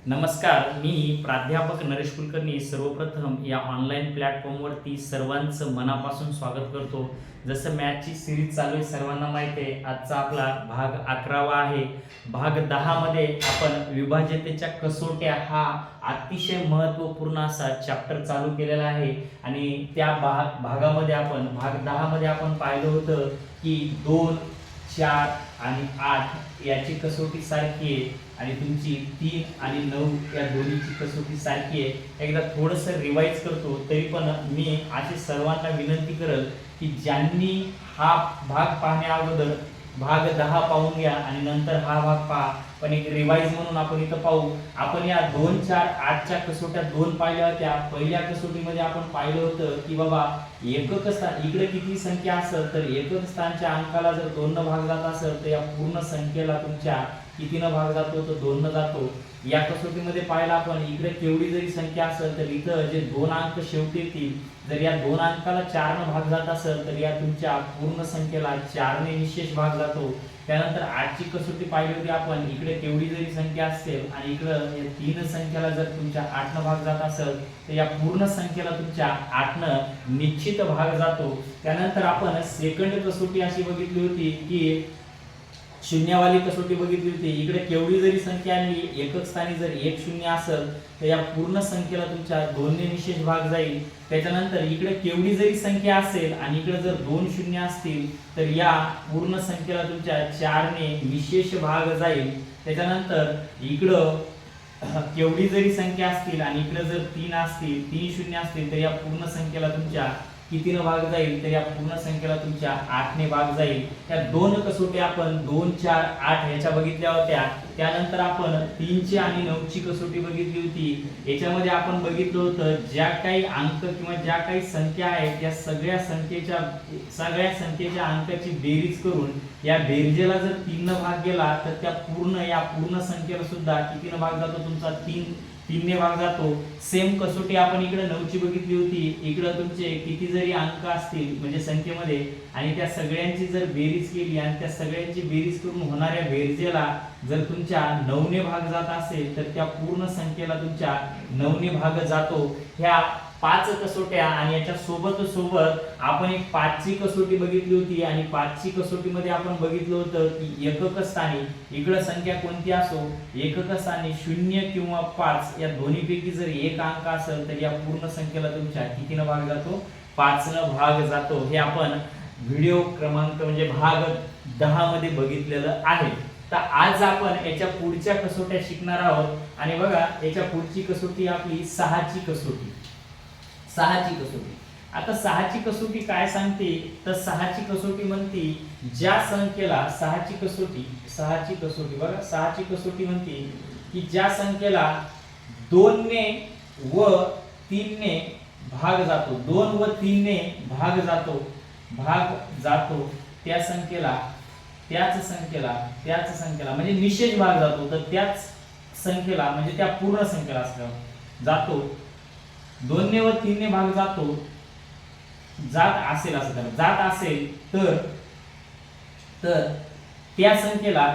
नमस्कार, मी प्राध्यापक नरेश कुलकर्णी सर्वप्रथम या ऑनलाईन प्लॅटफॉर्मवरती सर्वांचं मनापासून स्वागत करतो. जसं मॅथची सिरीज चालू आहे सर्वांना माहिती आहे. आजचा आपला भाग 11वा आहे. भाग 10 मध्ये आपण विभाज्यतेच्या कसोट्या हा अतिशय महत्त्वपूर्ण असा चॅप्टर चालू केलेला आहे आणि त्या भागामध्ये आपण भाग 10 मध्ये आपण पाहिलं होतं की 2, 4 आणि 8 याची कसोटी सारखी आहे आणि तुमची 3 आणि 9 या दोन्हीची कसोटी सारखी आहे. एकदा थोडंसं रिवाईज करतो. तरी पण मी अशी सर्वांना विनंती करेल की ज्यांनी हा भाग पाहण्या अगोदर भाग 10 पाहून घ्या आणि नंतर हा भाग पहा. पण एक रिवाईज म्हणून आपण इथं पाहू. आपण या 2, 4, 8च्या कसोट्या 2 पाहिल्या होत्या. पहिल्या कसोटीमध्ये आपण पाहिलं होतं की बाबा एकक स्थान इकडे किती संख्या असेल तर एकक स्थानच्या अंकाला जर 2 न भाग जात असेल तर या पूर्ण संख्येला तुमच्या कितीनं भाग जातो तर 2 न जातो. या कसोटीमध्ये पाहिलं आपण इकडे केवढी जरी संख्या असेल तर इथं जे 2 अंक शेवटी येतील जर या 2 अंकाला 4 न भाग जात असेल तर या तुमच्या पूर्ण संख्येला 4 ने निशेष भाग जातो. त्यानंतर 8 ची कसोटी पाहिली होती आपण. इकडे केवढी जरी संख्या असेल आणि इकडं या 3 संख्येला जर तुमच्या 8 न भाग जात असेल तर या पूर्ण संख्येला तुमच्या 8 न निश्चित भाग जातो. त्यानंतर आपण सेकंड कसोटी अशी बघितली होती की शून्यवाली कसोटी बघितली होती. इकडे केवढी जरी संख्या आली एकक स्थानी जर 1 शून्य असेल तर या पूर्ण संख्येला तुमच्या 2 ने निशेष भाग जाईल. त्याच्यानंतर इकडे केवढी जरी संख्या असेल आणि इकडे जर 2 शून्य असतील तर या पूर्ण संख्येला तुमच्या 4 ने निशेष भाग जाईल. त्याच्यानंतर इकडं केवढी जरी संख्या असतील आणि इकडे जर 3 असतील 3 शून्य असतील तर या पूर्ण संख्येला तुमच्या कितीनं भाग जाईल तर या पूर्ण संख्येला तुमच्या 8 ने भाग जाईल. या दोन कसोट्या आपण 2, 4, 8 याच्या बघितल्या होत्या. त्यानंतर आपण 3 ची आणि 9 ची कसोटी बघितली होती. याच्यामध्ये आपण बघितलं होतं ज्या काही अंक किंवा ज्या काही संख्या आहेत त्या सगळ्या संख्येच्या अंकाची बेरीज करून या बेरजेला जर 3 न भाग गेला तर त्या पूर्ण संख्येला सुद्धा कितीनं भाग जातो तुमचा 3 ने भाग जातो. सेम कसोटी आपण इकडे 9 ची बघितली होती. इकडे तुमचे किती जरी अंक असतील म्हणजे संख्येमध्ये आणि त्या सगळ्यांची जर बेरीज केली आणि त्या सगळ्यांची बेरीज करून होणाऱ्या बेरजेला जर तुमच्या 9 ने भाग जात असेल तर त्या पूर्ण संख्येला तुमच्या 9 ने भाग जातो. ह्या 5 कसोट्या आणि याच्या सोबत आपण एक 5 ची कसोटी बघितली होती आणि 5 ची कसोटीमध्ये आपण बघितलं होतं की एकक स्थानी इकडे संख्या कोणती असो एकक स्थानी 0 किंवा 5 या दोन्हीपैकी जर एक अंक असेल तर या पूर्ण संख्येला तुमच्या कितीनं भाग जातो 5 न भाग जातो. हे आपण व्हिडिओ क्रमांक म्हणजे भाग 10 मध्ये बघितलेलं आहे. तर आज आपण याच्या पुढच्या कसोट्या शिकणार आहोत आणि बघा याच्या पुढची कसोटी आपली 6 ची कसोटी. 6 ची कसोटी. आता 6 ची कसोटी काय सांगते तर 6 ची कसोटी म्हणते ज्या संख्येला 6 ची कसोटी बघा 6 ची कसोटी म्हणते की ज्या संख्येला 2 ने व 3 ने भाग जातो 2 व 3 ने भाग जातो त्याच संख्येला म्हणजे निशेष भाग जातो तर त्याच संख्येला म्हणजे त्या पूर्ण संख्येला असं जातो 2 ने व 3 ने भाग जात असेल तर त्या संख्येला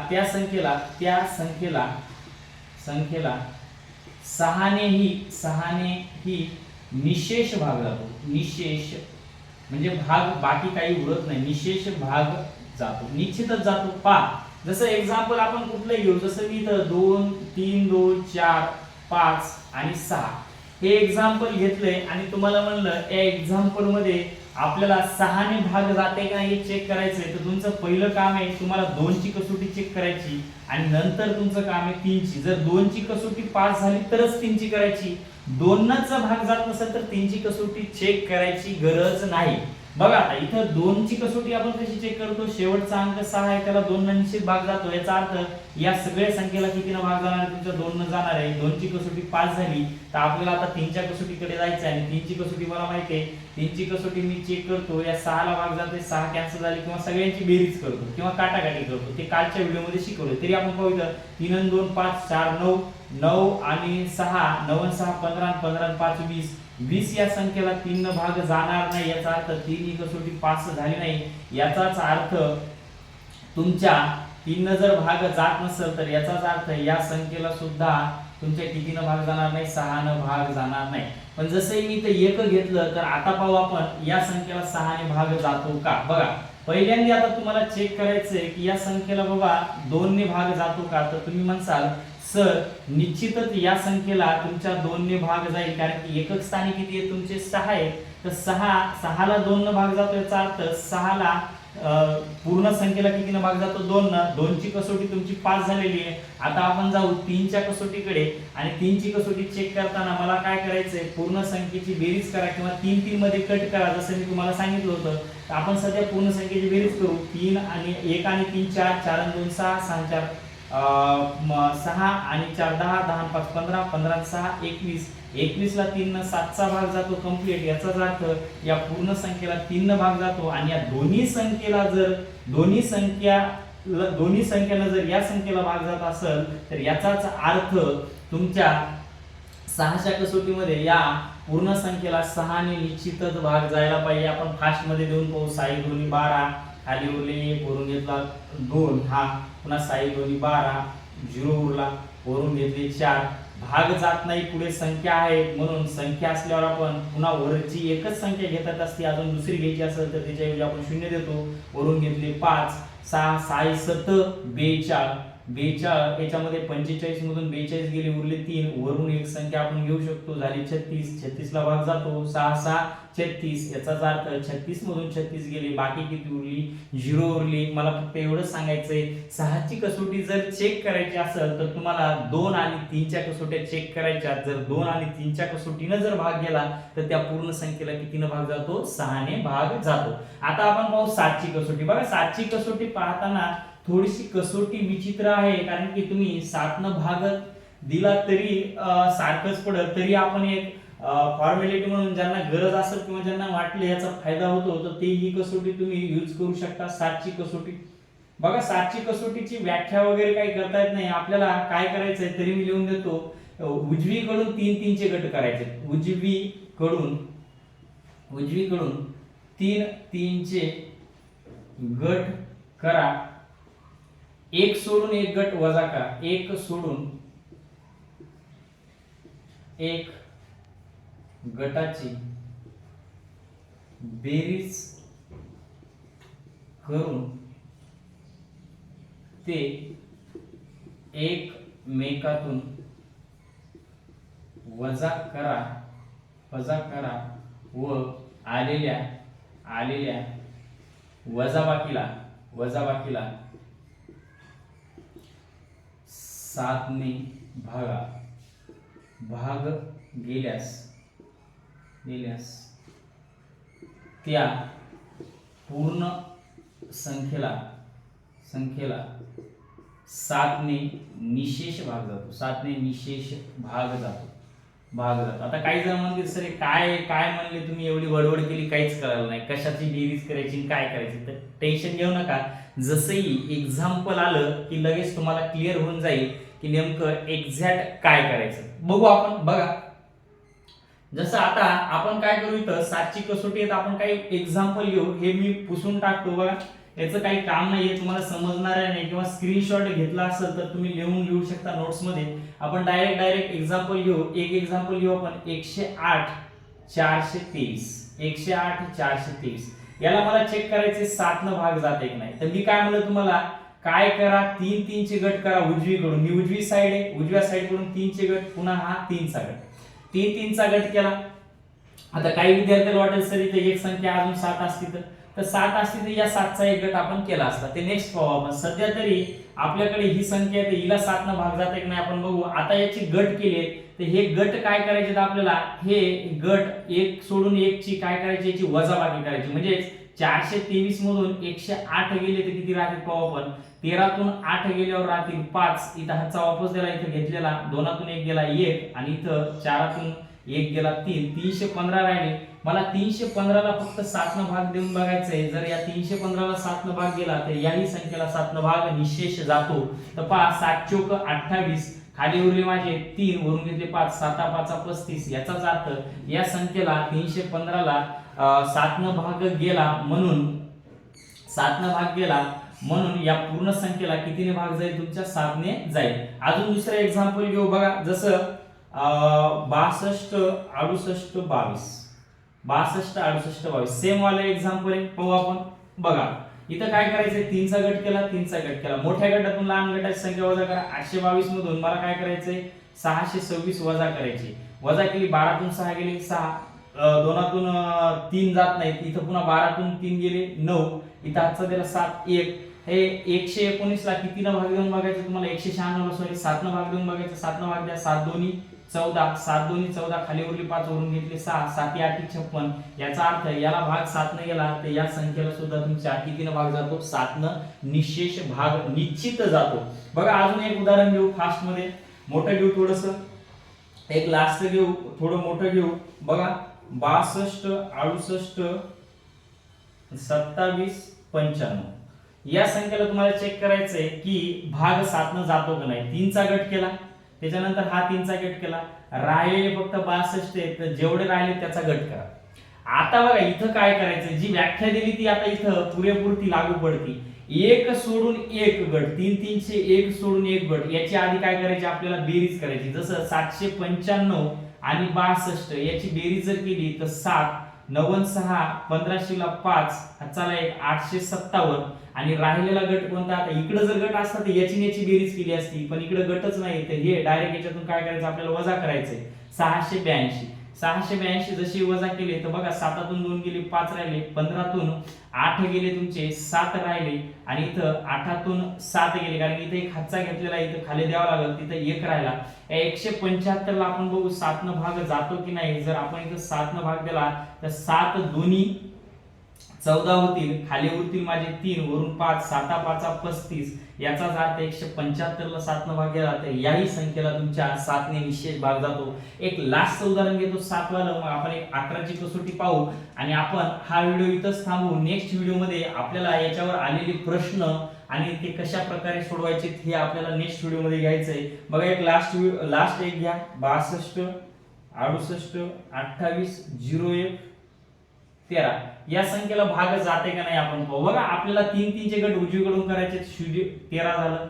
6 ने ही निशेष भाग जातो. निशेष म्हणजे भाग बाकी काही उरत नाही निशेष भाग जातो निश्चितच जातो. जसं एक्झाम्पल आपण कुठलं घेऊ जसं मी इथं 2, 3, 2, 4, 5 आणि 6 हे एक्झाम्पल घेतलंय आणि तुम्हाला म्हणलं या एक्झाम्पल मध्ये आपल्याला 6 ने भाग जाते का हे चेक करायचंय तर तुमचं पहिलं काम आहे तुम्हाला 2 ची कसोटी चेक करायची आणि नंतर तुमचं काम आहे 3 ची. जर 2 ची कसोटी पास झाली तरच 3 ची करायची. 2 भाग जात नसेल तर 3 ची कसोटी चेक करायची गरज नाही. बघा आता इथं 2 ची कसोटी आपण कशी चेक करतो शेवटचा अंक 6 आहे त्याला 2 न निश्चित भाग जातो. याचा अर्थ या सगळ्या संख्येला कितीनं भाग जाणार आहे तुमच्या 2 न जाणार आहे. 2 ची कसोटी पास झाली तर आपल्याला आता 3 च्या कसोटीकडे जायचं आहे आणि 3 ची कसोटी मला माहिती आहे 3 ची कसोटी मी चेक करतो या 6 ला भाग जाते 6 कॅन्सल झाली किंवा सगळ्यांची बेरीज करतो किंवा काटाकाटी करतो. ते कालच्या व्हिडिओमध्ये शिकवले तरी आपण पाहू इथं 3 आणि 2 5 4 9 आणि 6 9 आणि 6 15 15 आणि 5 20 20 या संख्येला 3 न भाग जाणार नाही. याचा अर्थ 3 ही कसोटी पास झाली नाही. याचाच अर्थ तुमच्या 3 जर भाग जात नसेल तर याचाच अर्थ या संख्येला सुद्धा तुमच्या कितीनं भाग जाणार नाही, 6नं भाग जाणार नाही. पण जसं मी इथे 1 घेतलं तर आता पाहू आपण या संख्येला 6ने भाग जातो का. बघा पहिल्यांदा आता तुम्हाला चेक करायचंय की या संख्येला बाबा 2ने भाग जातो का. तर तुम्ही म्हणसाल सर निश्चितच या संख्येला तुमच्या 2ने भाग जाईल, कारण की एकक स्थानी किती आहे तुमचे 6 आहे. तर 6ला 2 भाग जातो, याचा अर्थ 6ला पूर्ण संख्येला कितीनं भाग जातो 2नं. 2ची कसोटी तुमची 5 झालेली आहे. आता आपण जाऊ 3च्या कसोटीकडे आणि 3ची कसोटी चेक करताना मला काय करायचंय, पूर्ण संख्येची बेरीज करा किंवा 3 मध्ये कट करा जसं मी तुम्हाला सांगितलं होतं. तर आपण सध्या पूर्ण संख्येची बेरीज करू. 3 आणि 1 आणि 3 4, 4 आणि 2 6, 6 आणि 4 6 आणि 4 10, 10 आणि 5 15, 15 आणि 6 21, 21ला 3 7चा भाग जातो कंप्लीट. याचाच अर्थ या पूर्ण संख्येला 3 भाग जातो आणि या दोन्ही संख्येला जर दोन्ही संख्यानं जर या संख्येला भाग जात असेल तर याचाच अर्थ तुमच्या 6च्या कसोटीमध्ये या पूर्ण संख्येला 6ने निश्चितच भाग जायला पाहिजे. आपण फास्ट मध्ये देऊन पाहू. 6 2 12, खाली उरले 1, वरून घेतला 2, हा पुन्हा 6 2 12, 0 उरला, वरून घेतले 4, भाग जात नाही, पुढे संख्या आहे म्हणून संख्या असल्यावर आपण पुन्हा वरची एकच संख्या घेतात असते. अजून दुसरी घ्यायची असेल तर त्याच्याऐवजी आपण 0 देतो. वरून घेतले 5, 6 6 7 42, 42 याच्यामध्ये 45 मधून 42 गेले, उरले 3, वरून एक संख्या आपण घेऊ शकतो, झाली 36. 36ला भाग जातो 6 6 36, याचाच अर्थ 36 मधून 36 गेले, बाकी किती उरली 0 उरली. मला फक्त एवढंच सांगायचंय, 6ची कसोटी जर चेक करायची असेल तर तुम्हाला 2 आणि 3च्या कसोट्या चेक करायच्या. जर 2 आणि 3च्या कसोटीनं जर भाग गेला तर त्या पूर्ण संख्येला कितीनं भाग जातो, 6ने भाग जातो. आता आपण पाहू 7ची कसोटी. बघा 7ची कसोटी पाहताना थोडीशी कसोटी विचित्र आहे, कारण की तुम्ही 7नं भाग दिला तरी सारखंच पडत. तरी आपण एक फॉर्मॅलिटी म्हणून ज्यांना गरज असेल किंवा ज्यांना वाटले याचा फायदा होतो तर ते ही कसोटी तुम्ही यूज करू शकता. 7ची कसोटी बघा, 7ची कसोटीची व्याख्या वगैरे काही करता येत नाही आपल्याला. काय करायचंय तरी मी लिहून देतो. उजवीकडून 3 3चे गट करायचे. उजवीकडून 3 3चे गट करा. एक सोडून एक गट वजा करा. एक सोडून एक गटाची बेरीज करून ते एकमेकातून वजा करा व आलेल्या वजाबाकीला 7ने भाग गेल्यास त्या पूर्ण संख्येला 7ने निशेष भाग जातो. 7ने निशेष भाग जातो. आता काही जण म्हणतील सर काय म्हणले तुम्ही, एवढी वडवड केली, काहीच कळलं नाही, कशाची बेरीज करायची काय करायची. तर टेन्शन घेऊ नका. जसंही एक्झाम्पल आलं की लगेच तुम्हाला क्लिअर होऊन जाईल की नेमकं एक्झॅक्ट काय करायचं. बघू आपण. बघा जसं आता आपण काय करू, इथं 7ची कसोटी आहे, आपण काही एक्झाम्पल घेऊ. हे मी पुसून टाकतो. बघा याचं काही काम नाहीये, तुम्हाला समजणार नाही, किंवा स्क्रीनशॉट घेतला असेल तर तुम्ही लिहून घेऊ शकता नोट्स मध्ये. आपण डायरेक्ट एक्झाम्पल घेऊ. एक एक्झाम्पल घेऊ आपण. 108 423, 108 423. याला मला चेक करायचे 7नं भाग जाते की नाही. तर मी काय म्हणलं तुम्हाला, काय करा, 3 3चे गट करा उजवीकडून. ही उजवी साइड आहे, उजव्या साइड कडून 3चे गट, पुन्हा हा 3चा गट, 3 3चा गट केला. आता काही विद्यार्थ्यांना वाटेल सर इथे एक संख्या अजून 7 असती तर 7 असती तर या 7चा एक गट आपण केला असता. ते नेक्स्ट पाहू आपण. सध्या तरी आपल्याकडे ही संख्या आहे, हिला 7नं भाग जाते की नाही आपण बघू. आता याची गट केले तर हे गट काय करायचे आपल्याला, हे गट एक सोडून एकची काय करायची, याची वजाबाकी करायची. म्हणजे 423 मधून 108 गेले तर किती राहतील पाहू आपण. 13तून 8 गेल्यावर राहतील 5. इथं हातचा वापस दिला, इथं घेतलेला 2तून 1 गेला 1 आणि इथं 4तून 1 गेला 3. 315 राहिले. मला 315ला फक्त 7नं भाग देऊन बघायचंय. जर या 315ला 7नं भाग गेला तर याही संख्येला 7नं भाग निशेष जातो. तर पहा 7 चोक 28, खाली उरले माझे 3, वरून घेतले 5, 7 5 35. याचाच अर्थ या संख्येला 315ला 7नं भाग गेला, म्हणून 7नं भाग गेला म्हणून या पूर्ण संख्येला कितीने भाग जाईल? तुमच्या 7 ने जाईल. अजून दुसरं एक्झाम्पल घेऊ बघा, जसं 62 68 22, 62 68 22 सेम वाला एक्झाम्पल आहे, पाहू आपण. बघा इथं काय करायचंय, 3 चा गट केला, 3 चा गट केला, मोठ्या गटातून लहान गटाची संख्या वजा करा. 822 मधून मला काय करायचंय, 626 वजा करायची. वजा केली, 12 तून 6 गेले 6, दोनातून 3 जात नाहीत, इथं पुन्हा 12 तून 3 गेले 9, इथं हातचा दिला 7 1. हे 119 ला कितीनं भाग देऊन बघायचं तुम्हाला, 196 ला सॉरी 7 न भाग देऊन बघायचं. 7 न भाग द्या, 7 दोन्ही 14, 7 दोन्ही 14, खाली उरली 5, वरून घेतले 6, 7 8 56. याचा अर्थ याला भाग 7 न गेला तर या संख्येला सुद्धा तुमच्या कितीनं भाग जातो, 7 न निशेष भाग निश्चित जातो. बघा अजून एक उदाहरण घेऊ फास्ट मध्ये, मोठं घेऊ थोडस, एक लास्ट घेऊ, थोडं मोठं घेऊ. बघा 62 68 27 95, या संख्येला तुम्हाला चेक करायचंय की भाग 7 न जातो का नाही. 3 चा गट केला, त्याच्यानंतर हा 3 चा गट केला, राहिले फक्त 62 आहेत, तर जेवढे राहिले त्याचा गट करा. आता बघा इथं काय करायचं, जी व्याख्या दिली ती आता इथं पुरेपूर ती लागू पडती. एक सोडून एक गट, 3 3 चे एक सोडून एक गट, याची आधी काय करायची, आपल्याला बेरीज करायची. जसं 795 आणि 62 याची बेरीज जर केली तर 7 9 6 1500 ला 5, चला एक 857. आणि राहिलेला गट कोणता, आता इकडे जर गट असता तर याची याची बेरीज केली असती, पण इकडे गटच नाही, तर हे डायरेक्ट याच्यातून काय करायचं, आपल्याला वजा करायचंय. 682 682 जशी वजा केले तर बघा 7 तून 2 गेले 5 राहिले, 15 तून 8 गेले तुमचे 7 राहिले, आणि इथं 8 तून 7 गेले, कारण इथे एक हातचा घेतलेला आहे, इथं खाली द्यावा लागेल, तिथं एक राहिला. 175 ला आपण बघू 7 न भाग जातो की नाही. जर आपण इथं 7 न भाग दिला तर 7 दोन्ही 14 होतील, खाली उरतील माझे 3, वरून 5, 7 5 35. याचाच अर्थ 175 ला 7 न भाग गेला तर याही संख्येला तुमच्या 7 ने निश्चित भाग जातो. एक लास्ट उदाहरण घेतो 7 वाला, मग आपण एक 11 ची कसोटी पाहू, आणि आपण हा व्हिडिओ इथंच थांबवू. नेक्स्ट व्हिडिओ मध्ये आपल्याला याच्यावर आलेले प्रश्न आणि ते कशा प्रकारे सोडवायचे हे आपल्याला नेक्स्ट व्हिडिओ मध्ये घ्यायचंय. बघा एक लास्ट एक घ्या, 62 68 28 01 13, या संख्येला भाग जाते का नाही आपण पाहू. बघा आपल्याला 3 3 चे गट उजवीकडून करायचे, 13 झालं,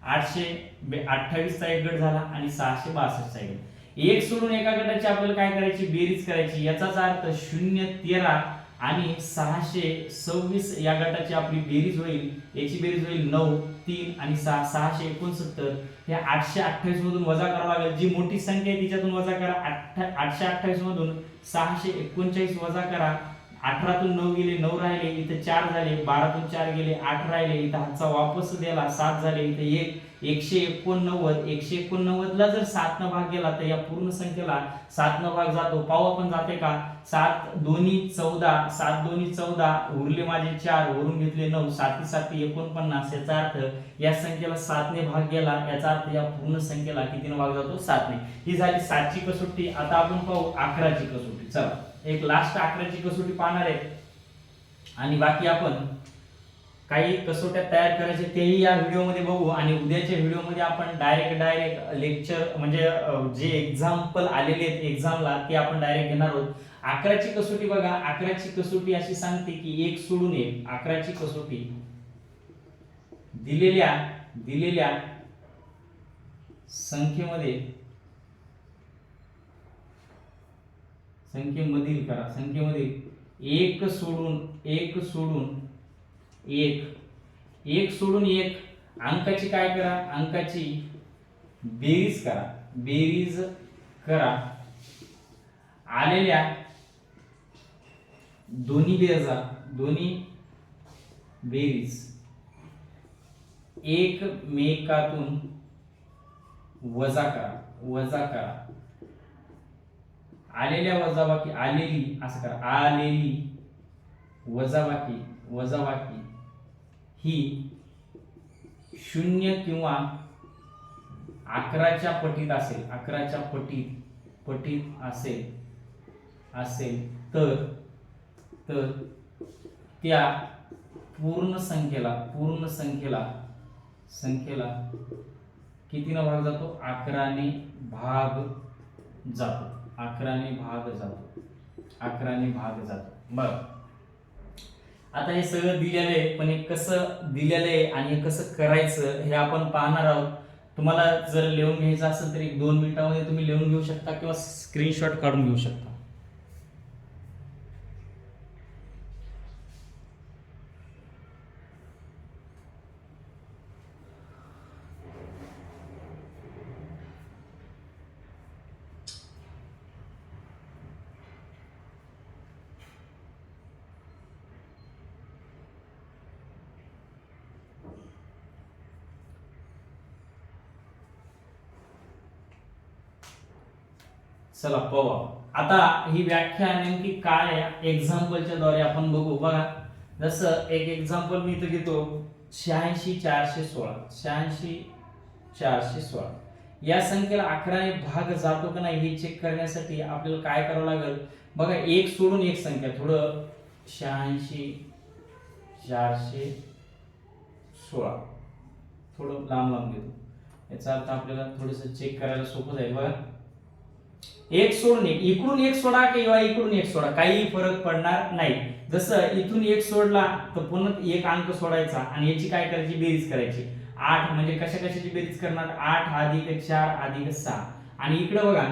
828 चा एक गट झाला, आणि 662 चा एक गट. एक सोडून एका गटाची आपल्याला काय करायची, बेरीज करायची. याचाच अर्थ 0 13 आणि 626 या गटाची आपली बेरीज होईल. याची बेरीज होईल 9 3 आणि 6 669. हे 828 मधून वजा करावं लागेल, जी मोठी संख्या आहे तिच्यातून वजा करा. 828 मधून 639 वजा करा. 18 तून 9 गेले 9 राहिले, इथे 4 झाले, 12 तून 4 गेले 8 राहिले, इथे हातचा वापस दिला 7 झाले, इथे 189. 189 ला जर 7 न भाग गेला तर या पूर्ण संख्येला 7 न भाग जातो. पाहू आपण जाते का. 7 दोन्ही 14, 7 दोन्ही 14, उरले माझे 4, वरून घेतले 9, 7 7 49. याचा अर्थ या संख्येला 7 ने भाग गेला, याचा अर्थ या पूर्ण संख्येला कितीने भाग जातो, 7 ने. ही झाली 7 ची कसोटी. आता आपण पाहू 11 ची कसोटी. चला एक लास्ट 11 ची कसोटी पाहणार आहे, आणि बाकी आपण काही कसोट्या तयार करायचे तेही या व्हिडिओ मध्ये बघू. आणि उद्याच्या व्हिडिओ मध्ये आपण डायरेक्ट लेक्चर म्हणजे जे एक्झाम्पल आलेले आहेत एक्झामला ते आपण डायरेक्ट घेणार आहोत. 11 ची कसोटी बघा, 11 ची कसोटी अशी सांगते की एक सोडून एक. 11 ची कसोटी दिलेल्या संख्येमधील एक सोडून एक अंकाची काय करा, अंकाची बेरीज करा. आलेल्या दोन्ही बेरीज एकमेकातून वजा करा. आलेल्या वजाबाकी, आलेली असं करा, आलेली वजाबाकी ही 0 किंवा 11च्या पटीत असेल, 11च्या पटीत असेल तर त्या पूर्ण संख्येला कितीने भाग जातो, 11 ने भाग जातो. 11 ने भाग जातो. बरं आता हे सगळं दिलेलं आहे, पण हे कसं दिलेलं आहे आणि हे कसं करायचं हे आपण पाहणार आहोत. तुम्हाला जर लिहून घ्यायचं असेल तर 1-2 मिनिटांमध्ये तुम्ही लिहून घेऊ शकता किंवा स्क्रीनशॉट काढून घेऊ शकता. चला पाहू. आता ही व्याख्या नेमकी काय आहे एक्झाम्पलच्या द्वारे आपण बघू. बघा, जसं एक एक्झाम्पल मी इथं घेतो, 86,416. 86,416 या संख्येला 11ने भाग जातो का नाही हे चेक करण्यासाठी आपल्याला काय करावं लागेल. बघा, एक सोडून एक संख्या, थोडं 86,416 थोडं लांब लांब घेतो. याचा अर्थ आपल्याला थोडंसं चेक करायला सोपं जाईल. बघा, एक सोडून एक, इकडून एक सोडा किंवा इकडून एक सोडा, काही फरक पडणार नाही. जसं इथून एक सोडला तर पुन्हा एक अंक सोडायचा आणि याची काय करायची, बेरीज करायची. 8 म्हणजे कशाची बेरीज करणार, 8 + 4 + 6. आणि इकडे बघा,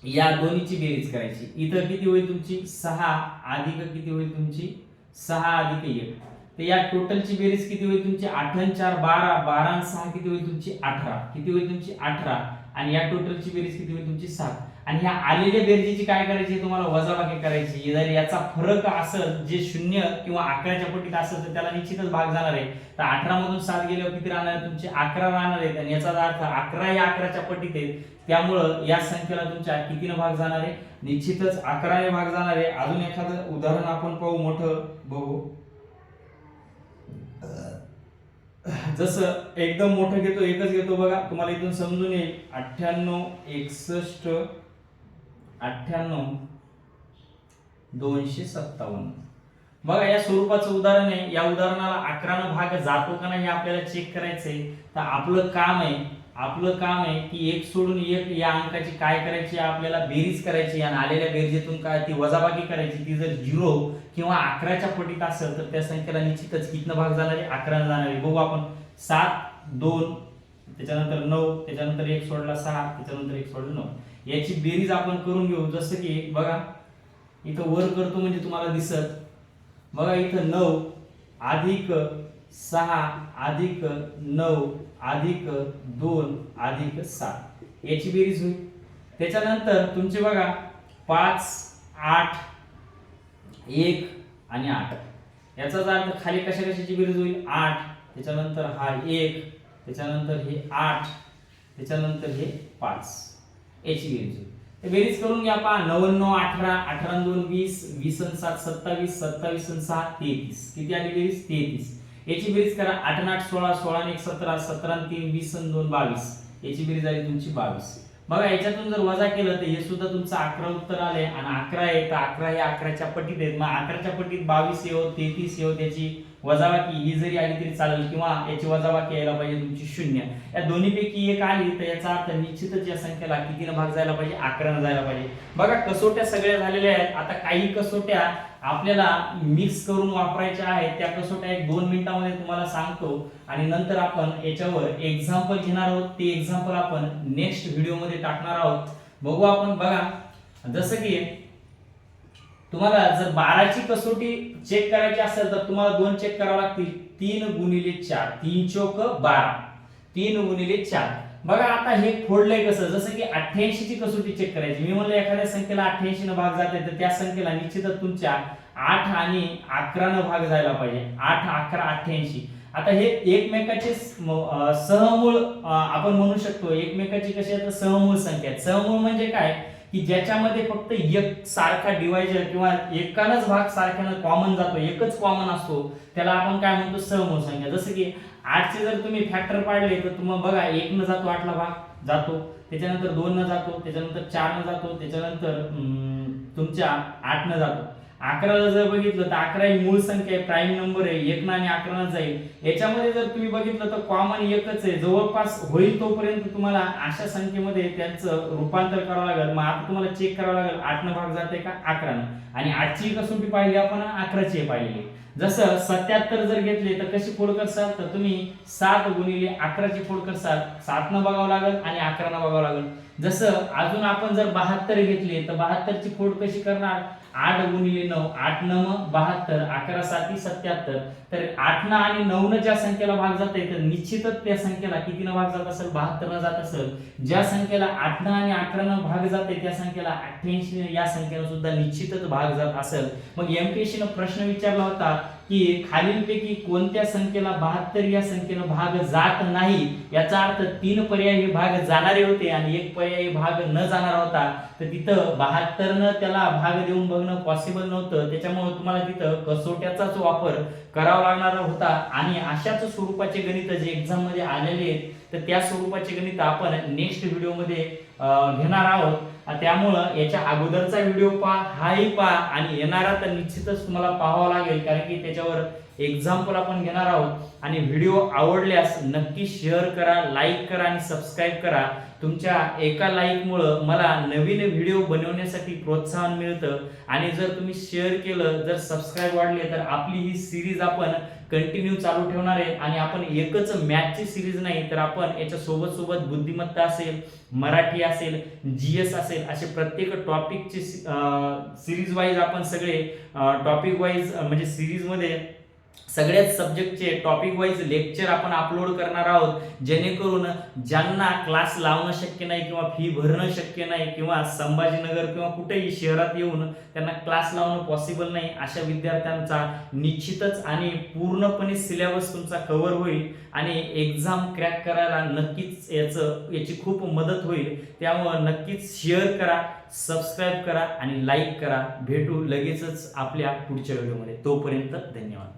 या दोन्हीची बेरीज करायची. इथं किती होईल तुमची, 6 अधिक किती होईल तुमची, 6 अधिक 1. तर या टोटलची बेरीज किती होईल तुमची, 8 आणि 4 12, 12 आणि 6 किती होईल तुमची 18. किती होईल तुमची 18. आणि या टोटलची बेरीज किती होईल तुमची 7. आणि ह्या आलेल्या बेरजेची काय करायची, तुम्हाला वजाबाकी करायची. जर याचा फरक असेल जे 0 किंवा 11च्या पटीत असेल तर त्याला निश्चितच भाग जाणार आहे. तर 18 मधून 7 गेल्यावर किती राहणार आहे तुमचे, 11 राहणार आहेत. आणि याचा अर्थ 11 या 11च्या पटीत आहे, त्यामुळं या संख्येला तुमच्या कितीने भाग जाणार आहे, निश्चितच 11ने भाग जाणार आहे. अजून एखादं उदाहरण आपण पाहू, मोठं बघू. जसं एकदम मोठं घेतो, एकच घेतो. बघा, तुम्हाला इथून समजून येईल. 98, 61, 98, 257. बघा, या स्वरूपाचं उदाहरण आहे. या उदाहरणाला 11 भाग जातो का नाही हे आपल्याला चेक करायचंय. तर आपलं काम आहे की एक सोडून एक या अंकाची काय करायची, आपल्याला बेरीज करायची आणि आलेल्या बेरजेतून काय ती वजाबाकी करायची. ती जर 0 किंवा 11च्या पटीत असेल तर त्या संख्येला निश्चितच कितीनं भाग जाणार आहे, 11 जाणार आहे. बघू आपण. 7, 2, त्याच्यानंतर 9, त्याच्यानंतर 1 सोडला 6, त्याच्यानंतर 1 सोडला 9. याची बेरीज आपण करून घेऊ. जसं की बघा, इथं वर करतो म्हणजे तुम्हाला दिसत. बघा, इथं 9 अधिक 6 अधिक 9 अधिक 2 अधिक 7 याची बेरीज होईल. त्याच्यानंतर तुमचे बघा 5, 8, 1 आणि 8. याचाच अर्थ खाली कशाची बेरीज होईल, 8, त्याच्यानंतर हा 1, त्याच्यानंतर हे 8, त्याच्यानंतर हे 5 याची बेरीज होईल. ते बेरीज करून घ्या. पहा, 99, 18, 18 आणि 2 20, 20 आणि 7 27, 27 आणि 6 33. किती आली बेरीज, 33. याची बेरीज करा. 8 आणि 8 16, 16 आणि 1 17, 17 आणि 3 20 आणि 2 22. याची बेरीज आली तुमची 22. बघा, याच्यातून जर वजा केलं तर हे सुद्धा तुमचं 11 उत्तर आलंय. आणि 11 आहे तर 11 हे 11च्या पटीत आहेत. मग 11च्या पटीत 22 येऊ, 33 येऊ, त्याची वजाबाकी ही जरी आली तरी चालेल, किंवा याची वजाबाकी यायला पाहिजे तुमची 0. या दोन्हीपैकी एक आली तर याचा अर्थ निश्चितच या संख्येला कितीने भाग जायला पाहिजे, 11ने जायला पाहिजे. बघा, कसोट्या सगळ्या झालेल्या आहेत. आता काही कसोट्या आपल्याला मिक्स करून वापरायच्या आहेत. त्या कसोट्या 1-2 मिनिटांमध्ये तुम्हाला सांगतो आणि नंतर आपण याच्यावर एक्झाम्पल घेणार आहोत. ते एक्झाम्पल आपण नेक्स्ट व्हिडिओमध्ये टाकणार आहोत. बघू आपण. बघा, जसं की तुम्हाला जर 12ची कसोटी चेक करायची असेल तर तुम्हाला 2 चेक करावे लागतील. 3 गुणिले 4, 3 चोक 12, 3 गुणिले 4. बघा, आता हे फोडलंय कसं, जसं की 88 ची कसोटी चेक करायची. मी म्हणलं एखाद्या संख्येला 88 न भाग जाते तर त्या संख्येला निश्चितच तुमच्या 8 आणि 11 न भाग जायला पाहिजे. 8, 11, 88. आता हे एकमेकाचे सहमूळ आपण म्हणू शकतो. एकमेकाची कशी आहे, सहमूळ संख्या. सहमूळ म्हणजे काय, की ज्याच्यामध्ये फक्त एक सारखा डिवायजर किंवा एकानच भाग सारख्यानं कॉमन जातो, एकच कॉमन असतो, त्याला आपण काय म्हणतो, सहमूळ संख्या. जसं की 8 चे जर तुम्ही फॅक्टर पाडले तर तुम्हाला बघा 1 न जातो 8 ला भाग जातो, त्याच्यानंतर 2 न जातो, त्याच्यानंतर 4 न जातो, त्याच्यानंतर तुमच्या 8 न जातो. 11 ला जर बघितलं तर 11 ही मूळ संख्या आहे, प्राईम नंबर आहे, 1 न आणि 11 न जाईल. याच्यामध्ये जर तुम्ही बघितलं तर कॉमन एकच आहे. जवळपास होईल तोपर्यंत तुम्हाला अशा संख्येमध्ये त्यांचं रूपांतर करावं लागेल. मग आता तुम्हाला चेक करावं लागेल 8 न भाग जाते का 11 न. आणि 8 ची कसोटी पाहिली आपण, 11 ची पाहिली. जसं 77 जर घेतले तर कशी फोड करसाल, तर तुम्ही 7 गुणिले 11ची फोड करसाल. 7 न बघावं लागेल आणि 11 न बघावं लागेल. जसं अजून आपण जर 72 घेतले तर 72ची फोड कशी करणार, 8 गुणिले 9, 8 9 72, 11 7 77. तर 8 न आणि 9 न ज्या संख्येला भाग जाते तर निश्चितच त्या संख्येला किती न भाग जात असेल, 72 न जात असेल. ज्या संख्येला 8 न आणि 11 न भाग जाते त्या संख्येला 88 या संख्येला सुद्धा निश्चितच भाग जात असेल. मग एमपीएससी न प्रश्न विचारला होता की खालीलपैकी कोणत्या संख्येला 72 या संख्येला भाग जात नाही, याचा अर्थ 3 पर्यायी भाग जाणारे होते आणि एक पर्यायी भाग न जाणारा होता. तर तिथं 72 न त्याला भाग देऊन बघणं पॉसिबल नव्हतं, त्याच्यामुळे तुम्हाला तिथं कसोट्याचाच वापर करावा लागणार होता. आणि अशाच स्वरूपाचे गणित जे एक्झाम मध्ये आलेले आहेत तर त्या स्वरूपाचे गणित आपण नेक्स्ट व्हिडिओ मध्ये घेणार आहोत. त्यामुळं याच्या अगोदरचा व्हिडिओ पहा, हाही पहा आणि येणारा तर निश्चितच तुम्हाला पाहावा लागेल, कारण की त्याच्यावर एक्झाम्पल आपण घेणार आहोत. आणि व्हिडिओ आवडल्यास नक्की शेअर करा, लाईक करा आणि सबस्क्राईब करा. तुमच्या एका लाईकमुळं मला नवीन व्हिडिओ बनवण्यासाठी प्रोत्साहन मिळतं. आणि जर तुम्ही शेअर केलं, जर सबस्क्राईब वाढले तर आपली ही सिरीज आपण कंटिन्यू चालू ठेवणार आहे. आणि आपण एकच मॅथची सिरीज नाही तर आपण याच्या सोबत सोबत बुद्धिमत्ता असेल, मराठी असेल, जीएस असेल, असे प्रत्येक टॉपिकचे सिरीज वाईज आपण सगळे टॉपिक वाईज म्हणजे सिरीज मध्ये सगळ्याच सब्जेक्टचे टॉपिक वाईज लेक्चर आपण अपलोड करणार आहोत, जेणेकरून ज्यांना क्लास लावणं शक्य नाही किंवा फी भरणं शक्य नाही किंवा संभाजीनगर किंवा कुठेही शहरात येऊन त्यांना क्लास लावणं पॉसिबल नाही, अशा विद्यार्थ्यांचा निश्चितच आणि पूर्णपणे सिलेबस तुमचा कव्हर होईल आणि एक्झाम क्रॅक करायला नक्कीच याची खूप मदत होईल. त्यामुळे नक्कीच शेअर करा, सबस्क्राईब करा आणि लाईक करा. भेटू लगेचच आपल्या पुढच्या व्हिडिओमध्ये. तोपर्यंत धन्यवाद.